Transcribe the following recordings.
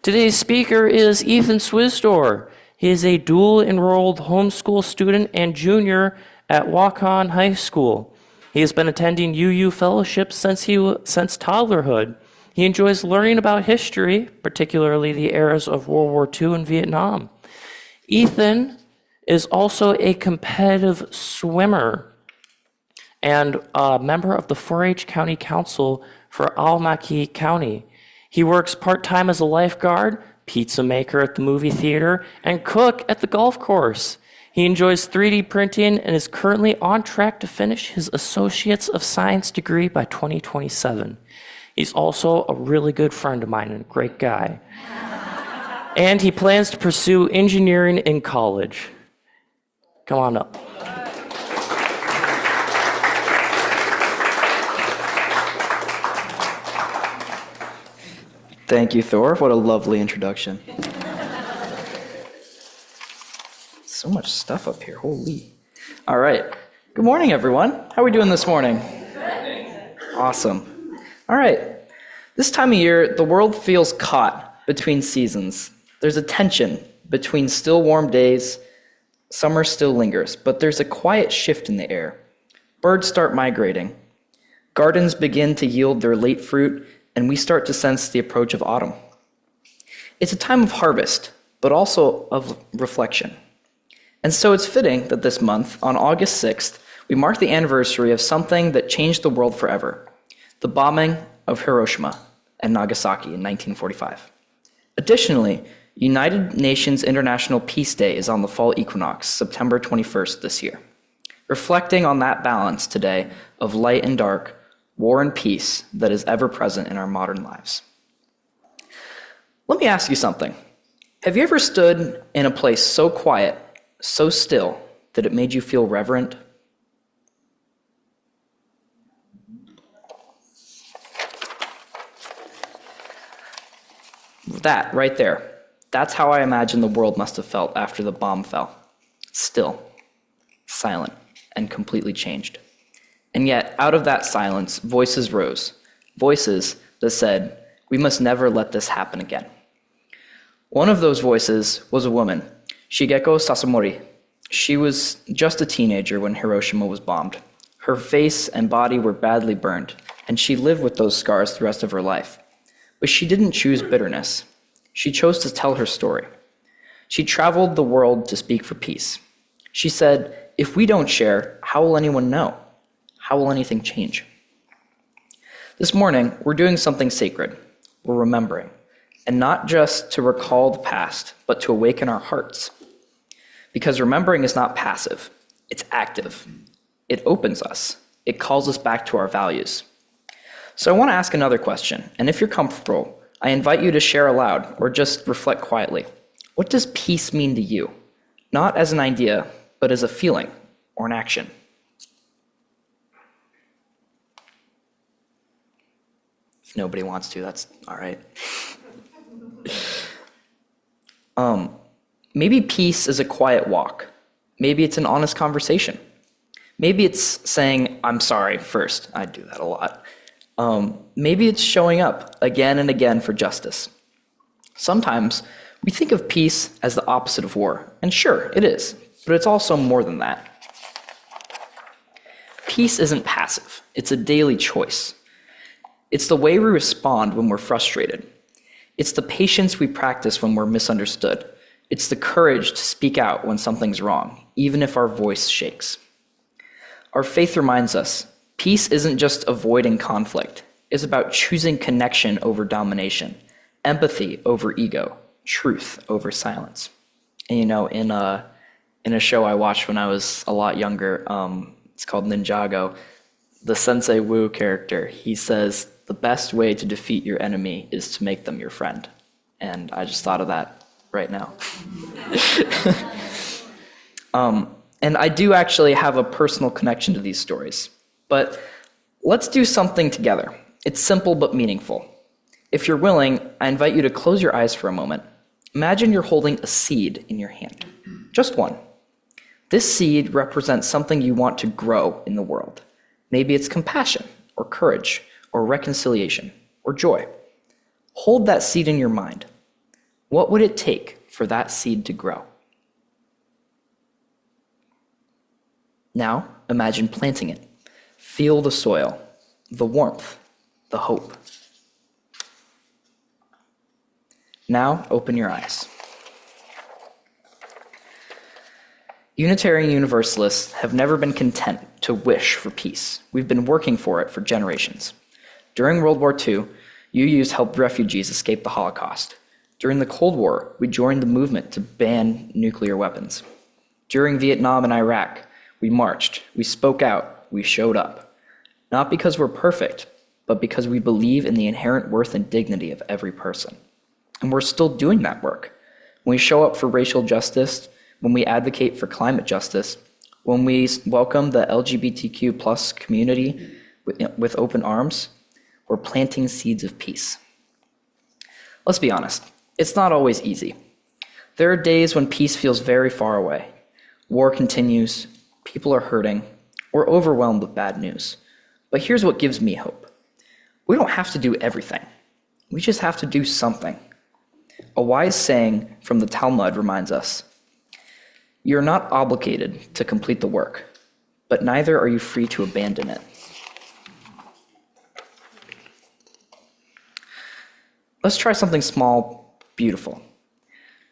Today's speaker is Ethan Swizdor. He is a dual-enrolled homeschool student and junior at Waukon High School. He has been attending UU fellowships since toddlerhood. He enjoys learning about history, particularly the eras of World War II and Vietnam. Ethan is also a competitive swimmer and a member of the 4-H County Council for Allamakee County. He works part-time as a lifeguard, pizza maker at the movie theater, and cook at the golf course. He enjoys 3D printing and is currently on track to finish his Associates of Science degree by 2027. He's also a really good friend of mine and a great guy. And he plans to pursue engineering in college. Come on up. Thank you, Thor. What a lovely introduction. So much stuff up here. Holy. All right. Good morning, everyone. How are we doing this morning? Awesome. All right. This time of year, the world feels caught between seasons. There's a tension between still warm days. Summer still lingers, but there's a quiet shift in the air. Birds start migrating. Gardens begin to yield their late fruit, and we start to sense the approach of autumn. It's a time of harvest, but also of reflection. And so it's fitting that this month, on August 6th, we mark the anniversary of something that changed the world forever, the bombing of Hiroshima and Nagasaki in 1945. Additionally, United Nations International Peace Day is on the fall equinox, September 21st this year. Reflecting on that balance today of light and dark, war and peace that is ever present in our modern lives. Let me ask you something. Have you ever stood in a place so quiet, so still, that it made you feel reverent? That right there, that's how I imagine the world must have felt after the bomb fell. Still, silent, and completely changed. And yet, out of that silence, voices rose. Voices that said, we must never let this happen again. One of those voices was a woman, Shigeko Sasomori. She was just a teenager when Hiroshima was bombed. Her face and body were badly burned, and she lived with those scars the rest of her life. But she didn't choose bitterness. She chose to tell her story. She traveled the world to speak for peace. She said, if we don't share, how will anyone know? How will anything change? This morning, we're doing something sacred. We're remembering. And not just to recall the past, but to awaken our hearts. Because remembering is not passive, it's active. It opens us. It calls us back to our values. So I want to ask another question, and if you're comfortable, I invite you to share aloud or just reflect quietly. What does peace mean to you? Not as an idea, but as a feeling or an action. If nobody wants to, that's all right. Maybe peace is a quiet walk. Maybe it's an honest conversation. Maybe it's saying, I'm sorry first. I do that a lot. Maybe it's showing up again and again for justice. Sometimes we think of peace as the opposite of war. And sure, it is. But it's also more than that. Peace isn't passive. It's a daily choice. It's the way we respond when we're frustrated. It's the patience we practice when we're misunderstood. It's the courage to speak out when something's wrong, even if our voice shakes. Our faith reminds us, peace isn't just avoiding conflict. It's about choosing connection over domination, empathy over ego, truth over silence. And in a show I watched when I was a lot younger, it's called Ninjago, the Sensei Wu character, he says, the best way to defeat your enemy is to make them your friend. And I just thought of that right now. And I do actually have a personal connection to these stories. But let's do something together. It's simple but meaningful. If you're willing, I invite you to close your eyes for a moment. Imagine you're holding a seed in your hand. Just one. This seed represents something you want to grow in the world. Maybe it's compassion, or courage, or reconciliation, or joy. Hold that seed in your mind. What would it take for that seed to grow? Now, imagine planting it. Feel the soil, the warmth, the hope. Now, open your eyes. Unitarian Universalists have never been content to wish for peace. We've been working for it for generations. During World War II, UUs helped refugees escape the Holocaust. During the Cold War, we joined the movement to ban nuclear weapons. During Vietnam and Iraq, we marched, we spoke out, we showed up. Not because we're perfect, but because we believe in the inherent worth and dignity of every person. And we're still doing that work. When we show up for racial justice, when we advocate for climate justice, when we welcome the LGBTQ plus community with open arms, we're planting seeds of peace. Let's be honest, it's not always easy. There are days when peace feels very far away. War continues, people are hurting, we're overwhelmed with bad news. But here's what gives me hope. We don't have to do everything. We just have to do something. A wise saying from the Talmud reminds us, "You're not obligated to complete the work, but neither are you free to abandon it." Let's try something small, beautiful.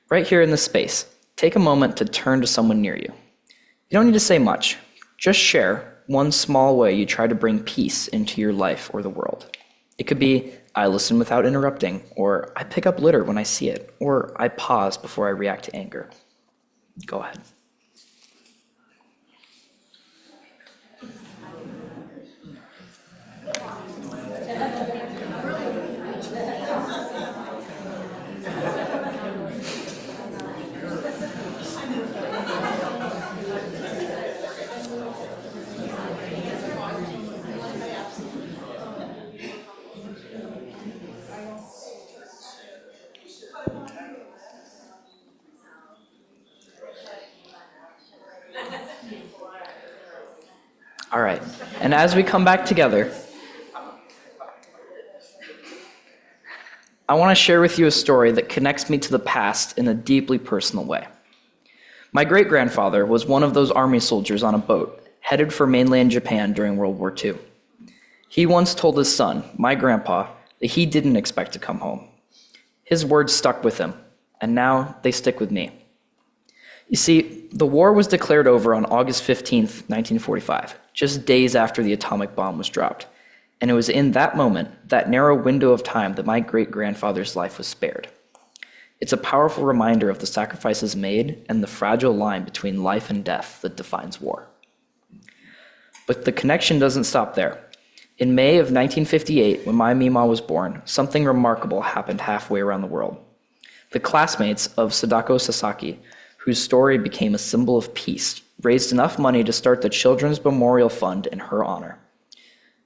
Right here in this space, take a moment to turn to someone near you. You don't need to say much. Just share one small way you try to bring peace into your life or the world. It could be, I listen without interrupting, or I pick up litter when I see it, or I pause before I react to anger. Go ahead. All right, and as we come back together, I want to share with you a story that connects me to the past in a deeply personal way. My great-grandfather was one of those army soldiers on a boat headed for mainland Japan during World War II. He once told his son, my grandpa, that he didn't expect to come home. His words stuck with him, and now they stick with me. You see, the war was declared over on August 15th, 1945, just days after the atomic bomb was dropped. And it was in that moment, that narrow window of time, that my great-grandfather's life was spared. It's a powerful reminder of the sacrifices made and the fragile line between life and death that defines war. But the connection doesn't stop there. In May of 1958, when my Mima was born, something remarkable happened halfway around the world. The classmates of Sadako Sasaki, whose story became a symbol of peace, raised enough money to start the Children's Memorial Fund in her honor.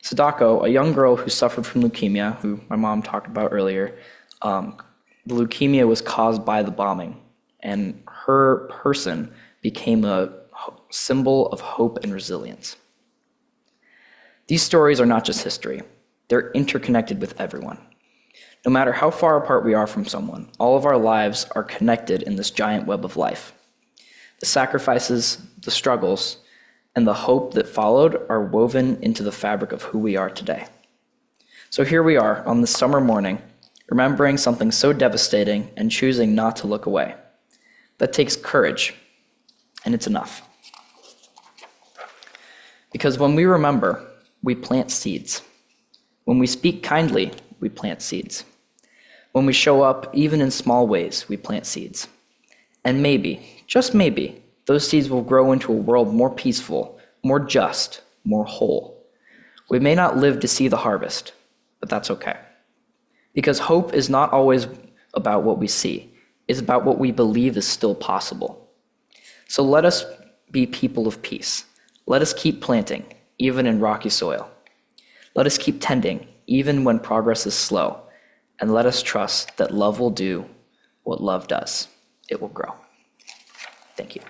Sadako, a young girl who suffered from leukemia, who my mom talked about earlier, the leukemia was caused by the bombing, and her person became a symbol of hope and resilience. These stories are not just history, they're interconnected with everyone. No matter how far apart we are from someone, all of our lives are connected in this giant web of life. The sacrifices, the struggles, and the hope that followed are woven into the fabric of who we are today. So here we are on this summer morning, remembering something so devastating and choosing not to look away. That takes courage, and it's enough. Because when we remember, we plant seeds. When we speak kindly, we plant seeds. When we show up, even in small ways, we plant seeds. And maybe, just maybe, those seeds will grow into a world more peaceful, more just, more whole. We may not live to see the harvest, but that's okay. Because hope is not always about what we see. It's about what we believe is still possible. So let us be people of peace. Let us keep planting, even in rocky soil. Let us keep tending, even when progress is slow. And let us trust that love will do what love does. It will grow. Thank you.